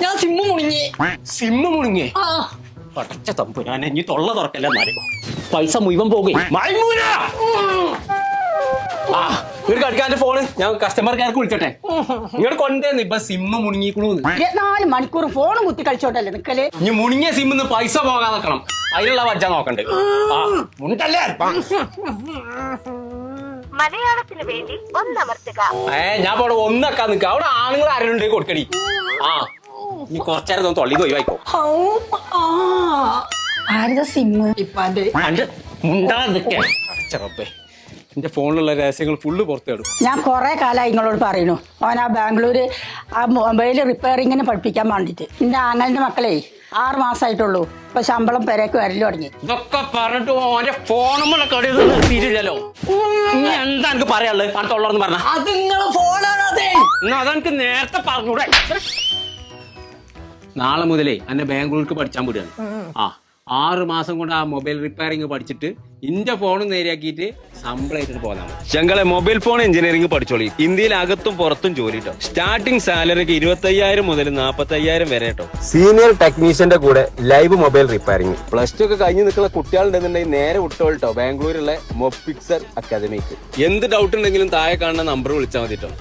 ഞാൻ sim മുണിങ്ങി. Sim മുണിങ്ങി പടച്ച തമ്പു ഞാൻ ഇനി തൊള്ള തുറക്കല്ല എന്നാലും പൈസ മുഴുവൻ പോകും. ഒരു കടിക്കാന്റെ ഫോണ് ഞാൻ കസ്റ്റമർ കെയർക്ക് വിളിച്ചോട്ടെ. ഇങ്ങോട്ട് കൊണ്ടേന്ന് ഇപ്പൊ സിമ്മ് മുണിങ്ങിക്കണൂന്ന്. 24 മണിക്കൂർ ഫോൺ കുത്തി കളിച്ചോട്ടല്ലേ നിക്കല്. ഇനി മുണിങ്ങിയ സിമ്മിന്ന് പൈസ പോകാൻ നോക്കണം. അതിനുള്ള വജ്ജ നോക്കണ്ട്. മുണ്ടല്ലേ മലയാളത്തിന് വേണ്ടി ഒന്നമർത്തുക. ഞാൻ ഇവിടെ ഒന്നൊക്കെ നിക്ക. അവിടെ ആണുങ്ങൾ ആരെങ്കിലും കൊടുക്കടി. നീ കുറച്ചേരം തൊള്ളി ഒഴിവായിക്കോ. ആരുടെ സിമ്മ്? ഇപ്പാന്റെ മുണ്ടാതൊക്കെ ചെറുപ്പേ. എന്റെ ഫോണിലുള്ള രഹസ്യങ്ങൾ ഫുള്ള് പുറത്തേടും. ഞാൻ കൊറേ കാലമായി നിങ്ങളോട് പറയുന്നു. ഓൻ ആ ബാംഗ്ലൂര് ആ മൊബൈൽ റിപ്പയറിങ്ങിന് പഠിപ്പിക്കാൻ വേണ്ടിട്ട്. എന്റെ ആങ്ങളുടെ മക്കളെ 6 മാസമായിട്ടുള്ളൂ. ഇപ്പൊ ശമ്പളം പെരേക്ക് വരല് തുടങ്ങി. ഇതൊക്കെ പറഞ്ഞിട്ട് ഓന്റെ ഫോണുമുള്ള കളി നിർത്തിയില്ലല്ലോ. ഇനി എന്താ എനിക്ക് പറയാനുള്ളത്? പണത്തുള്ളതെന്ന് പറഞ്ഞ അത് നിങ്ങളെ ഫോണാണ്. അതെ എന്നാ അതെനിക്ക് നേരത്തെ പറഞ്ഞൂടെ. നാളെ മുതലേ എന്നെ ബാംഗ്ലൂർക്ക് പഠിച്ചാൻ വിടുകയാണ്. 6 മാസം കൊണ്ട് ആ മൊബൈൽ റിപ്പയറിംഗ് പഠിച്ചിട്ട് ഇന്റെ ഫോണും നേരെയാക്കിയിട്ട് ശമ്പളമായിട്ട് പോകാനാണ്. ഞങ്ങളെ മൊബൈൽ ഫോൺ എഞ്ചിനീയറിംഗ് പഠിച്ചോളി. ഇന്ത്യയിൽ അകത്തും പുറത്തും ജോലി കേട്ടോ. സ്റ്റാർട്ടിംഗ് സാലറിക്ക് 25,000 മുതൽ 40,000 വരെ കേട്ടോ. സീനിയർ ടെക്നീഷ്യന്റെ കൂടെ ലൈവ് മൊബൈൽ റിപ്പയറിംഗ്. +2 ഒക്കെ കഴിഞ്ഞ് നിൽക്കുന്ന കുട്ടികളുണ്ടെന്നുണ്ടെങ്കിൽ നേരെ വിട്ടോട്ടോ ബാംഗ്ലൂരിലെ മൊബിക്സർ അക്കാദമിക്ക്. എന്ത് ഡൗട്ട് ഉണ്ടെങ്കിലും താഴെ കാണുന്ന നമ്പർ വിളിച്ചാൽ മതി കേട്ടോ.